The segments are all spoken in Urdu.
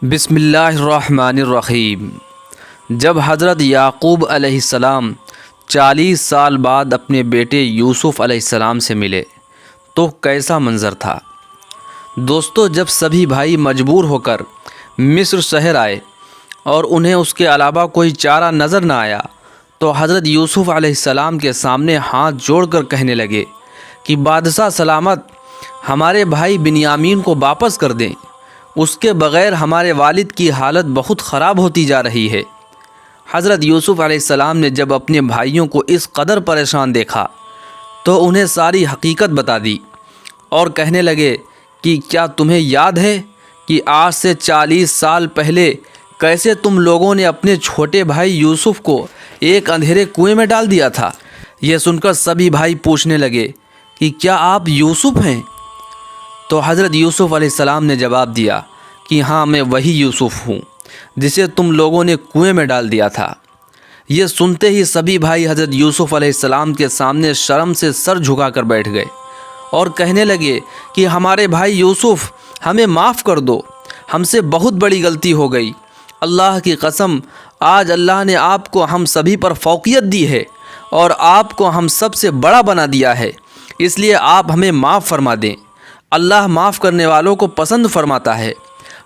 بسم اللہ الرحمن الرحیم۔ جب حضرت یعقوب علیہ السلام 40 سال بعد اپنے بیٹے یوسف علیہ السلام سے ملے تو کیسا منظر تھا۔ دوستو، جب سبھی بھائی مجبور ہو کر مصر شہر آئے اور انہیں اس کے علاوہ کوئی چارہ نظر نہ آیا تو حضرت یوسف علیہ السلام کے سامنے ہاتھ جوڑ کر کہنے لگے کہ بادشاہ سلامت، ہمارے بھائی بنیامین کو واپس کر دیں، اس کے بغیر ہمارے والد کی حالت بہت خراب ہوتی جا رہی ہے۔ حضرت یوسف علیہ السلام نے جب اپنے بھائیوں کو اس قدر پریشان دیکھا تو انہیں ساری حقیقت بتا دی اور کہنے لگے کہ کیا تمہیں یاد ہے کہ آج سے 40 سال پہلے کیسے تم لوگوں نے اپنے چھوٹے بھائی یوسف کو ایک اندھیرے کنویں میں ڈال دیا تھا۔ یہ سن کر سبھی بھائی پوچھنے لگے کہ کیا آپ یوسف ہیں؟ تو حضرت یوسف علیہ السلام نے جواب دیا کہ ہاں، میں وہی یوسف ہوں جسے تم لوگوں نے کنویں میں ڈال دیا تھا۔ یہ سنتے ہی سبھی بھائی حضرت یوسف علیہ السلام کے سامنے شرم سے سر جھکا کر بیٹھ گئے اور کہنے لگے کہ ہمارے بھائی یوسف، ہمیں معاف کر دو، ہم سے بہت بڑی غلطی ہو گئی۔ اللہ کی قسم، آج اللہ نے آپ کو ہم سبھی پر فوقیت دی ہے اور آپ کو ہم سب سے بڑا بنا دیا ہے، اس لیے آپ ہمیں معاف فرما دیں۔ اللہ معاف کرنے والوں کو پسند فرماتا ہے۔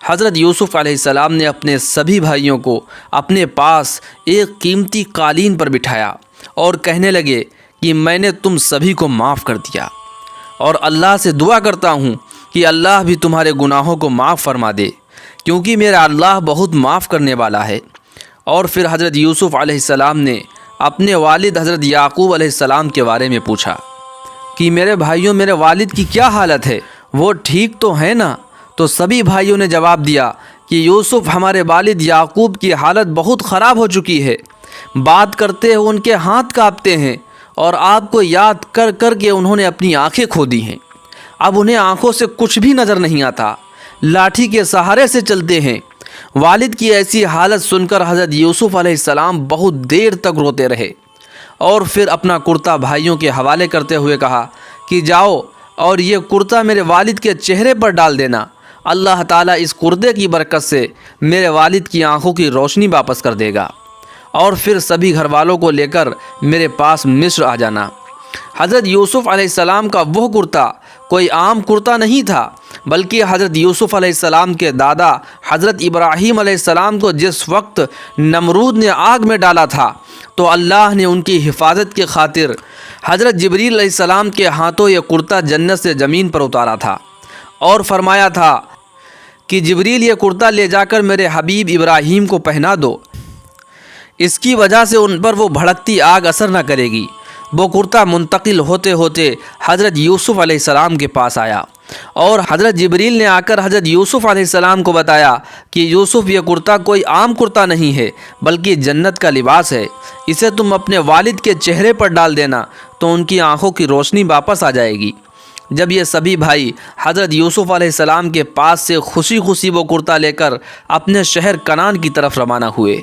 حضرت یوسف علیہ السلام نے اپنے سبھی بھائیوں کو اپنے پاس ایک قیمتی قالین پر بٹھایا اور کہنے لگے کہ میں نے تم سبھی کو معاف کر دیا اور اللہ سے دعا کرتا ہوں کہ اللہ بھی تمہارے گناہوں کو معاف فرما دے، کیونکہ میرا اللہ بہت معاف کرنے والا ہے۔ اور پھر حضرت یوسف علیہ السلام نے اپنے والد حضرت یعقوب علیہ السلام کے بارے میں پوچھا کہ میرے بھائیوں، میرے والد کی کیا حالت ہے؟ وہ ٹھیک تو ہے نا؟ تو سبھی بھائیوں نے جواب دیا کہ یوسف، ہمارے والد یعقوب کی حالت بہت خراب ہو چکی ہے، بات کرتے ہوئے ان کے ہاتھ کانپتے ہیں اور آپ کو یاد کر کر کے انہوں نے اپنی آنکھیں کھو دی ہیں۔ اب انہیں آنکھوں سے کچھ بھی نظر نہیں آتا، لاٹھی کے سہارے سے چلتے ہیں۔ والد کی ایسی حالت سن کر حضرت یوسف علیہ السلام بہت دیر تک روتے رہے اور پھر اپنا کرتا بھائیوں کے حوالے کرتے ہوئے کہا کہ جاؤ اور یہ کرتا میرے والد کے چہرے پر ڈال دینا، اللہ تعالیٰ اس کرتے کی برکت سے میرے والد کی آنکھوں کی روشنی واپس کر دے گا، اور پھر سبھی گھر والوں کو لے کر میرے پاس مصر آ جانا۔ حضرت یوسف علیہ السلام کا وہ کرتا کوئی عام کرتا نہیں تھا، بلکہ حضرت یوسف علیہ السلام کے دادا حضرت ابراہیم علیہ السلام کو جس وقت نمرود نے آگ میں ڈالا تھا تو اللہ نے ان کی حفاظت کی خاطر حضرت جبریل علیہ السلام کے ہاتھوں یہ کرتا جنت سے زمین پر اتارا تھا اور فرمایا تھا کہ جبریل، یہ کرتا لے جا کر میرے حبیب ابراہیم کو پہنا دو، اس کی وجہ سے ان پر وہ بھڑکتی آگ اثر نہ کرے گی۔ وہ کرتا منتقل ہوتے ہوتے حضرت یوسف علیہ السلام کے پاس آیا اور حضرت جبریل نے آ کر حضرت یوسف علیہ السلام کو بتایا کہ یوسف، یہ کرتا کوئی عام کرتا نہیں ہے بلکہ جنت کا لباس ہے، اسے تم اپنے والد کے چہرے پر ڈال دینا تو ان کی آنکھوں کی روشنی واپس آ جائے گی۔ جب یہ سبھی بھائی حضرت یوسف علیہ السلام کے پاس سے خوشی خوشی وہ کرتا لے کر اپنے شہر کنعان کی طرف روانہ ہوئے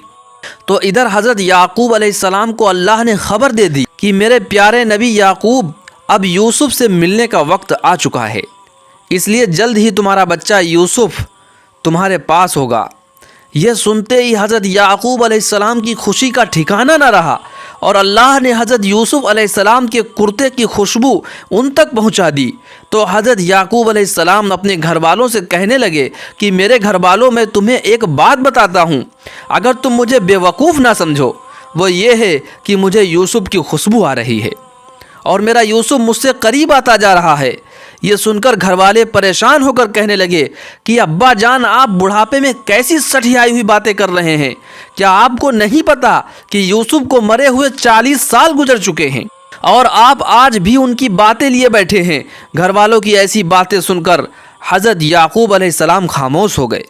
تو ادھر حضرت یعقوب علیہ السلام کو اللہ نے خبر دے دی کہ میرے پیارے نبی یعقوب، اب یوسف سے ملنے کا وقت آ چکا ہے، اس لیے جلد ہی تمہارا بچہ یوسف تمہارے پاس ہوگا۔ یہ سنتے ہی حضرت یعقوب علیہ السلام کی خوشی کا ٹھکانہ نہ رہا اور اللہ نے حضرت یوسف علیہ السلام کے کرتے کی خوشبو ان تک پہنچا دی تو حضرت یعقوب علیہ السلام اپنے گھر والوں سے کہنے لگے کہ میرے گھر والوں، میں تمہیں ایک بات بتاتا ہوں، اگر تم مجھے بے وقوف نہ سمجھو، وہ یہ ہے کہ مجھے یوسف کی خوشبو آ رہی ہے اور میرا یوسف مجھ سے قریب آتا جا رہا ہے۔ یہ سن کر گھر والے پریشان ہو کر کہنے لگے کہ ابا جان، آپ بڑھاپے میں کیسی سٹھیائی ہوئی باتیں کر رہے ہیں؟ کیا آپ کو نہیں پتا کہ یوسف کو مرے ہوئے 40 سال گزر چکے ہیں اور آپ آج بھی ان کی باتیں لیے بیٹھے ہیں؟ گھر والوں کی ایسی باتیں سن کر حضرت یعقوب علیہ السلام خاموش ہو گئے،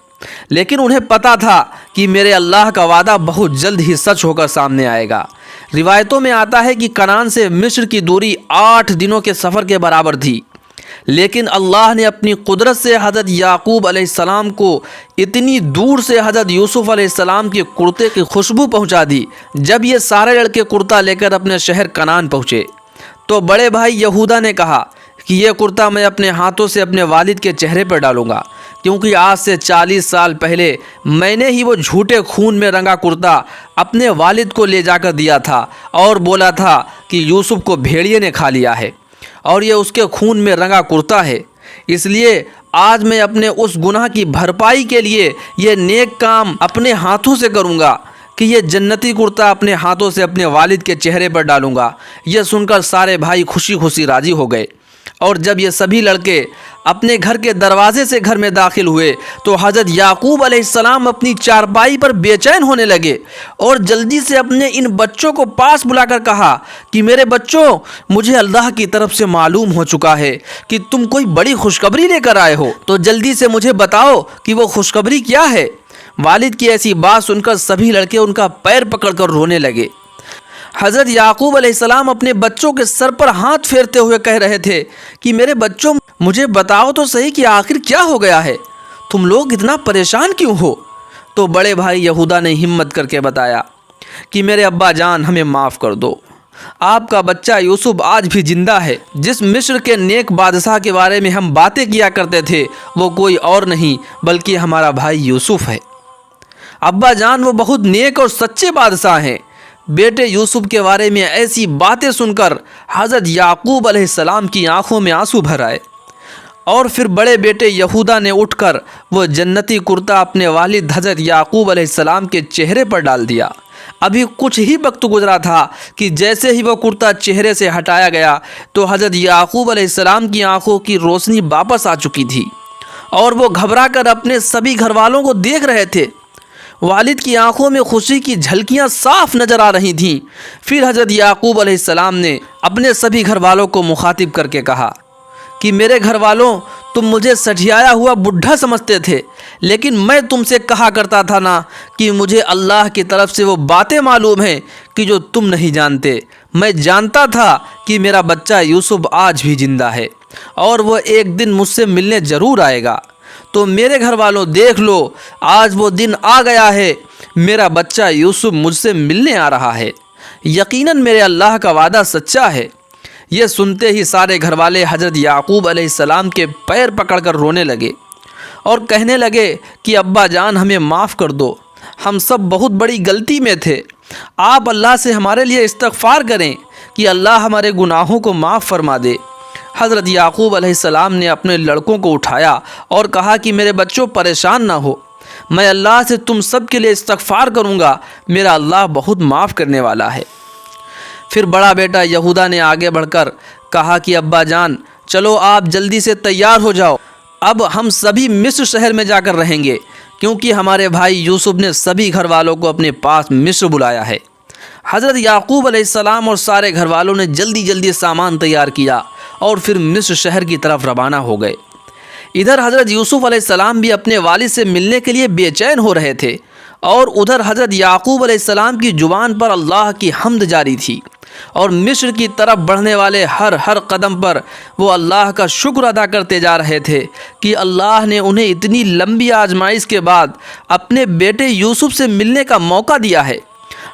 لیکن انہیں پتا تھا کہ میرے اللہ کا وعدہ بہت جلد ہی سچ ہو کر سامنے آئے گا۔ روایتوں میں آتا ہے کہ کنعان سے مصر کی دوری 8 دنوں کے سفر کے برابر تھی، لیکن اللہ نے اپنی قدرت سے حضرت یعقوب علیہ السلام کو اتنی دور سے حضرت یوسف علیہ السلام کے کرتے کی خوشبو پہنچا دی۔ جب یہ سارے لڑکے کرتا لے کر اپنے شہر کنعان پہنچے تو بڑے بھائی یہودا نے کہا کہ یہ کرتا میں اپنے ہاتھوں سے اپنے والد کے چہرے پر ڈالوں گا، کیونکہ آج سے 40 سال پہلے میں نے ہی وہ جھوٹے خون میں رنگا کرتا اپنے والد کو لے جا کر دیا تھا اور بولا تھا کہ یوسف کو بھیڑیے نے کھا لیا ہے اور یہ اس کے خون میں رنگا کرتا ہے۔ اس لیے آج میں اپنے اس گناہ کی بھرپائی کے لیے یہ نیک کام اپنے ہاتھوں سے کروں گا کہ یہ جنتی کرتا اپنے ہاتھوں سے اپنے والد کے چہرے پر ڈالوں گا۔ یہ سن کر سارے بھائی خوشی خوشی راضی ہو گئے، اور جب یہ سبھی لڑکے اپنے گھر کے دروازے سے گھر میں داخل ہوئے تو حضرت یعقوب علیہ السلام اپنی چارپائی پر بے چین ہونے لگے اور جلدی سے اپنے ان بچوں کو پاس بلا کر کہا کہ میرے بچوں، مجھے اللہ کی طرف سے معلوم ہو چکا ہے کہ تم کوئی بڑی خوشخبری لے کر آئے ہو، تو جلدی سے مجھے بتاؤ کہ وہ خوشخبری کیا ہے۔ والد کی ایسی بات سن کر سبھی لڑکے ان کا پیر پکڑ کر رونے لگے۔ حضرت یعقوب علیہ السلام اپنے بچوں کے سر پر ہاتھ پھیرتے ہوئے کہہ رہے تھے کہ میرے بچوں، مجھے بتاؤ تو صحیح کہ آخر کیا ہو گیا ہے، تم لوگ اتنا پریشان کیوں ہو؟ تو بڑے بھائی یہودا نے ہمت کر کے بتایا کہ میرے ابا جان، ہمیں معاف کر دو، آپ کا بچہ یوسف آج بھی زندہ ہے۔ جس مصر کے نیک بادشاہ کے بارے میں ہم باتیں کیا کرتے تھے وہ کوئی اور نہیں بلکہ ہمارا بھائی یوسف ہے۔ ابا جان، وہ بہت نیک اور سچے بادشاہ ہیں۔ بیٹے یوسف کے بارے میں ایسی باتیں سن کر حضرت یعقوب علیہ السلام کی آنکھوں میں آنسو بھر آئے، اور پھر بڑے بیٹے یہودا نے اٹھ کر وہ جنتی کرتا اپنے والد حضرت یعقوب علیہ السلام کے چہرے پر ڈال دیا۔ ابھی کچھ ہی وقت گزرا تھا کہ جیسے ہی وہ کرتا چہرے سے ہٹایا گیا تو حضرت یعقوب علیہ السلام کی آنکھوں کی روشنی واپس آ چکی تھی، اور وہ گھبرا کر اپنے سبھی گھر والوں کو دیکھ رہے تھے۔ والد کی آنکھوں میں خوشی کی جھلکیاں صاف نظر آ رہی تھیں۔ پھر حضرت یعقوب علیہ السلام نے اپنے سبھی گھر والوں کو مخاطب کر کے کہا کہ میرے گھر والوں، تم مجھے سٹھیایا ہوا بڈھا سمجھتے تھے، لیکن میں تم سے کہا کرتا تھا نا کہ مجھے اللہ کی طرف سے وہ باتیں معلوم ہیں کہ جو تم نہیں جانتے۔ میں جانتا تھا کہ میرا بچہ یوسف آج بھی زندہ ہے اور وہ ایک دن مجھ سے ملنے ضرور آئے گا۔ تو میرے گھر والوں، دیکھ لو، آج وہ دن آ گیا ہے، میرا بچہ یوسف مجھ سے ملنے آ رہا ہے۔ یقیناً میرے اللہ کا وعدہ سچا ہے۔ یہ سنتے ہی سارے گھر والے حضرت یعقوب علیہ السلام کے پیر پکڑ کر رونے لگے اور کہنے لگے کہ ابا جان، ہمیں معاف کر دو، ہم سب بہت بڑی غلطی میں تھے، آپ اللہ سے ہمارے لیے استغفار کریں کہ اللہ ہمارے گناہوں کو معاف فرما دے۔ حضرت یعقوب علیہ السلام نے اپنے لڑکوں کو اٹھایا اور کہا کہ میرے بچوں، پریشان نہ ہو، میں اللہ سے تم سب کے لیے استغفار کروں گا، میرا اللہ بہت معاف کرنے والا ہے۔ پھر بڑا بیٹا یہودا نے آگے بڑھ کر کہا کہ ابا جان، چلو آپ جلدی سے تیار ہو جاؤ، اب ہم سبھی مصر شہر میں جا کر رہیں گے، کیونکہ ہمارے بھائی یوسف نے سبھی گھر والوں کو اپنے پاس مصر بلایا ہے۔ حضرت یعقوب علیہ السلام اور سارے گھر والوں نے جلدی جلدی سامان تیار کیا اور پھر مصر شہر کی طرف روانہ ہو گئے۔ ادھر حضرت یوسف علیہ السلام بھی اپنے والد سے ملنے کے لیے بے چین ہو رہے تھے، اور ادھر حضرت یعقوب علیہ السلام کی زبان پر اللہ کی حمد جاری تھی، اور مصر کی طرف بڑھنے والے ہر قدم پر وہ اللہ کا شکر ادا کرتے جا رہے تھے کہ اللہ نے انہیں اتنی لمبی آزمائش کے بعد اپنے بیٹے یوسف سے ملنے کا موقع دیا ہے۔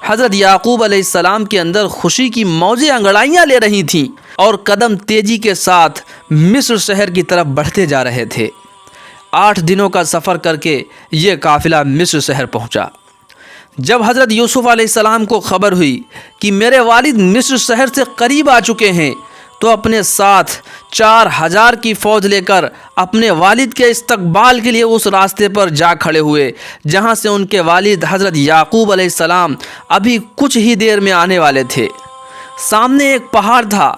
حضرت یعقوب علیہ السلام کے اندر خوشی کی موجیں انگڑائیاں لے رہی تھیں اور قدم تیزی کے ساتھ مصر شہر کی طرف بڑھتے جا رہے تھے۔ 8 دنوں کا سفر کر کے یہ قافلہ مصر شہر پہنچا۔ جب حضرت یوسف علیہ السلام کو خبر ہوئی کہ میرے والد مصر شہر سے قریب آ چکے ہیں تو اپنے ساتھ 4000 کی فوج لے کر اپنے والد کے استقبال کے لیے اس راستے پر جا کھڑے ہوئے جہاں سے ان کے والد حضرت یعقوب علیہ السلام ابھی کچھ ہی دیر میں آنے والے تھے۔ سامنے ایک پہاڑ تھا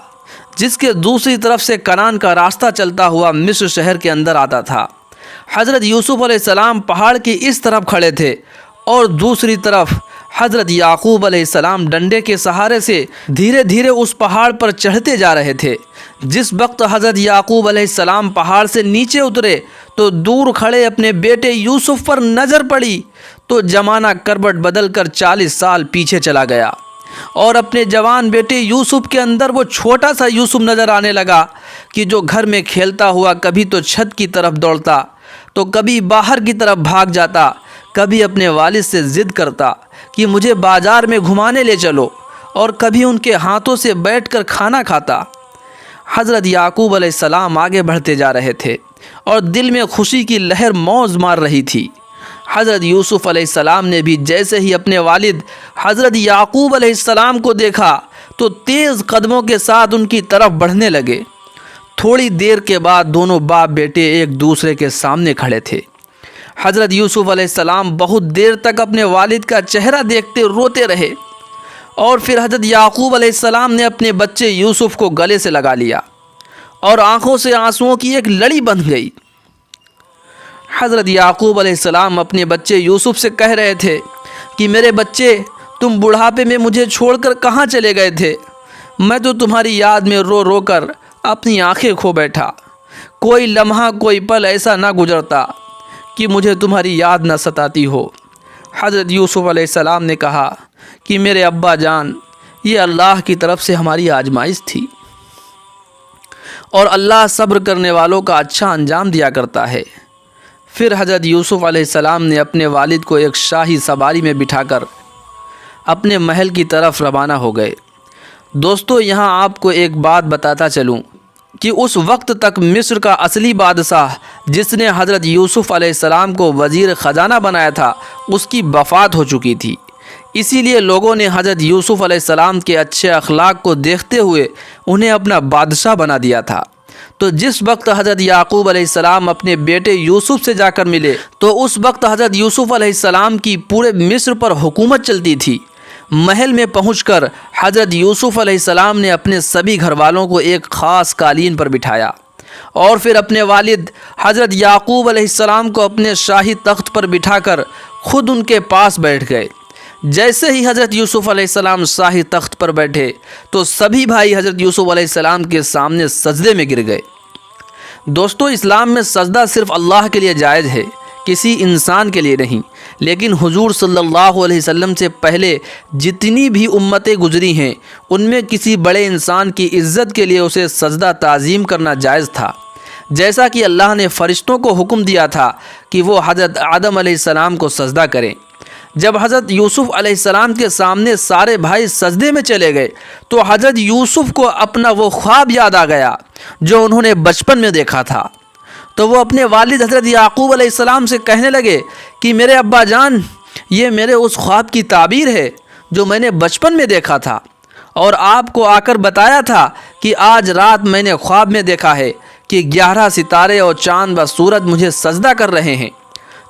جس کے دوسری طرف سے کنعان کا راستہ چلتا ہوا مصر شہر کے اندر آتا تھا۔ حضرت یوسف علیہ السلام پہاڑ کی اس طرف کھڑے تھے اور دوسری طرف حضرت یعقوب علیہ السلام ڈنڈے کے سہارے سے دھیرے دھیرے اس پہاڑ پر چڑھتے جا رہے تھے۔ جس وقت حضرت یعقوب علیہ السلام پہاڑ سے نیچے اترے تو دور کھڑے اپنے بیٹے یوسف پر نظر پڑی تو زمانہ کربٹ بدل کر 40 سال پیچھے چلا گیا، اور اپنے جوان بیٹے یوسف کے اندر وہ چھوٹا سا یوسف نظر آنے لگا کہ جو گھر میں کھیلتا ہوا کبھی تو چھت کی طرف دوڑتا تو کبھی باہر کی طرف بھاگ جاتا، کبھی اپنے والد سے ضد کرتا کہ مجھے بازار میں گھمانے لے چلو، اور کبھی ان کے ہاتھوں سے بیٹھ کر کھانا کھاتا۔ حضرت یعقوب علیہ السلام آگے بڑھتے جا رہے تھے اور دل میں خوشی کی لہر موج مار رہی تھی۔ حضرت یوسف علیہ السلام نے بھی جیسے ہی اپنے والد حضرت یعقوب علیہ السلام کو دیکھا تو تیز قدموں کے ساتھ ان کی طرف بڑھنے لگے۔ تھوڑی دیر کے بعد دونوں باپ بیٹے ایک دوسرے کے سامنے کھڑے تھے۔ حضرت یوسف علیہ السلام بہت دیر تک اپنے والد کا چہرہ دیکھتے روتے رہے، اور پھر حضرت یعقوب علیہ السلام نے اپنے بچے یوسف کو گلے سے لگا لیا اور آنکھوں سے آنسوؤں کی ایک لڑی بندھ گئی۔ حضرت یعقوب علیہ السلام اپنے بچے یوسف سے کہہ رہے تھے کہ میرے بچے، تم بڑھاپے میں مجھے چھوڑ کر کہاں چلے گئے تھے؟ میں تو تمہاری یاد میں رو رو کر اپنی آنکھیں کھو بیٹھا۔ کوئی لمحہ، کوئی پل ایسا نہ گزرتا کہ مجھے تمہاری یاد نہ ستاتی ہو۔ حضرت یوسف علیہ السلام نے کہا کہ میرے ابا جان، یہ اللہ کی طرف سے ہماری آزمائش تھی، اور اللہ صبر کرنے والوں کا اچھا انجام دیا کرتا ہے۔ پھر حضرت یوسف علیہ السلام نے اپنے والد کو ایک شاہی سواری میں بٹھا کر اپنے محل کی طرف روانہ ہو گئے۔ دوستو، یہاں آپ کو ایک بات بتاتا چلوں کہ اس وقت تک مصر کا اصلی بادشاہ جس نے حضرت یوسف علیہ السلام کو وزیر خزانہ بنایا تھا، اس کی وفات ہو چکی تھی۔ اسی لیے لوگوں نے حضرت یوسف علیہ السلام کے اچھے اخلاق کو دیکھتے ہوئے انہیں اپنا بادشاہ بنا دیا تھا۔ تو جس وقت حضرت یعقوب علیہ السلام اپنے بیٹے یوسف سے جا کر ملے تو اس وقت حضرت یوسف علیہ السلام کی پورے مصر پر حکومت چلتی تھی۔ محل میں پہنچ کر حضرت یوسف علیہ السلام نے اپنے سبھی گھر والوں کو ایک خاص قالین پر بٹھایا اور پھر اپنے والد حضرت یعقوب علیہ السلام کو اپنے شاہی تخت پر بٹھا کر خود ان کے پاس بیٹھ گئے۔ جیسے ہی حضرت یوسف علیہ السلام شاہی تخت پر بیٹھے تو سبھی بھائی حضرت یوسف علیہ السلام کے سامنے سجدے میں گر گئے۔ دوستو، اسلام میں سجدہ صرف اللہ کے لیے جائز ہے، کسی انسان کے لیے نہیں۔ لیکن حضور صلی اللہ علیہ وسلم سے پہلے جتنی بھی امتیں گزری ہیں، ان میں کسی بڑے انسان کی عزت کے لیے اسے سجدہ تعظیم کرنا جائز تھا، جیسا کہ اللہ نے فرشتوں کو حکم دیا تھا کہ وہ حضرت آدم علیہ السلام کو سجدہ کریں۔ جب حضرت یوسف علیہ السلام کے سامنے سارے بھائی سجدے میں چلے گئے تو حضرت یوسف کو اپنا وہ خواب یاد آ گیا جو انہوں نے بچپن میں دیکھا تھا۔ تو وہ اپنے والد حضرت یعقوب علیہ السلام سے کہنے لگے کہ میرے ابا جان، یہ میرے اس خواب کی تعبیر ہے جو میں نے بچپن میں دیکھا تھا، اور آپ کو آ کر بتایا تھا کہ آج رات میں نے خواب میں دیکھا ہے کہ 11 ستارے اور چاند و سورج مجھے سجدہ کر رہے ہیں۔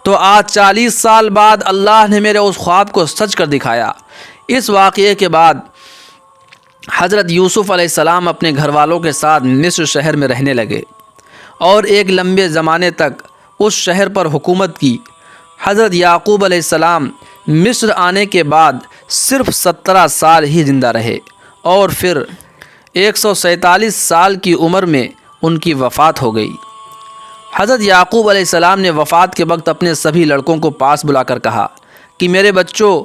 تو آج 40 سال بعد اللہ نے میرے اس خواب کو سچ کر دکھایا۔ اس واقعے کے بعد حضرت یوسف علیہ السلام اپنے گھر والوں کے ساتھ مصر شہر میں رہنے لگے اور ایک لمبے زمانے تک اس شہر پر حکومت کی۔ حضرت یعقوب علیہ السلام مصر آنے کے بعد صرف 17 سال ہی زندہ رہے اور پھر 147 سال کی عمر میں ان کی وفات ہو گئی۔ حضرت یعقوب علیہ السلام نے وفات کے وقت اپنے سبھی لڑکوں کو پاس بلا کر کہا کہ میرے بچوں،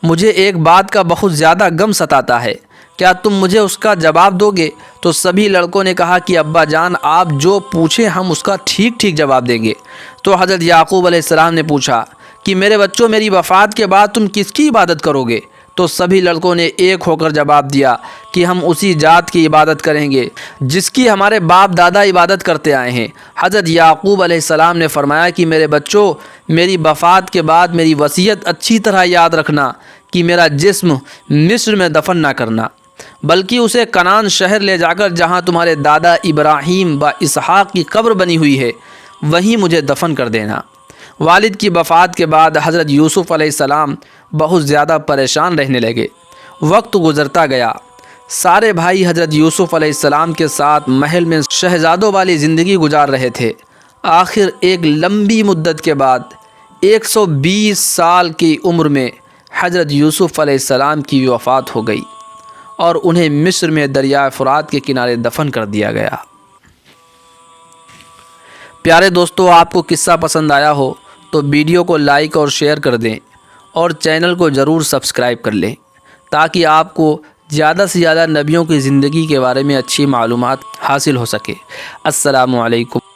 مجھے ایک بات کا بہت زیادہ غم ستاتا ہے، کیا تم مجھے اس کا جواب دو گے؟ تو سبھی لڑکوں نے کہا کہ ابا جان، آپ جو پوچھیں ہم اس کا ٹھیک ٹھیک جواب دیں گے۔ تو حضرت یعقوب علیہ السلام نے پوچھا کہ میرے بچوں، میری وفات کے بعد تم کس کی عبادت کرو گے؟ تو سبھی لڑکوں نے ایک ہو کر جواب دیا کہ ہم اسی ذات کی عبادت کریں گے جس کی ہمارے باپ دادا عبادت کرتے آئے ہیں۔ حضرت یعقوب علیہ السلام نے فرمایا کہ میرے بچوں، میری وفات کے بعد میری وصیت اچھی طرح یاد رکھنا کہ میرا جسم مصر میں دفن نہ کرنا، بلکہ اسے کنعان شہر لے جا کر جہاں تمہارے دادا ابراہیم و اسحاق کی قبر بنی ہوئی ہے وہیں مجھے دفن کر دینا۔ والد کی وفات کے بعد حضرت یوسف علیہ السلام بہت زیادہ پریشان رہنے لگے۔ وقت گزرتا گیا، سارے بھائی حضرت یوسف علیہ السلام کے ساتھ محل میں شہزادوں والی زندگی گزار رہے تھے۔ آخر ایک لمبی مدت کے بعد 120 سال کی عمر میں حضرت یوسف علیہ السلام کی وفات ہو گئی اور انہیں مصر میں دریائے فرات کے کنارے دفن کر دیا گیا۔ پیارے دوستو، آپ کو قصہ پسند آیا ہو تو ویڈیو کو لائک اور شیئر کر دیں اور چینل کو ضرور سبسکرائب کر لیں تاکہ آپ کو زیادہ سے زیادہ نبیوں کی زندگی کے بارے میں اچھی معلومات حاصل ہو سکے۔ السلام علیکم۔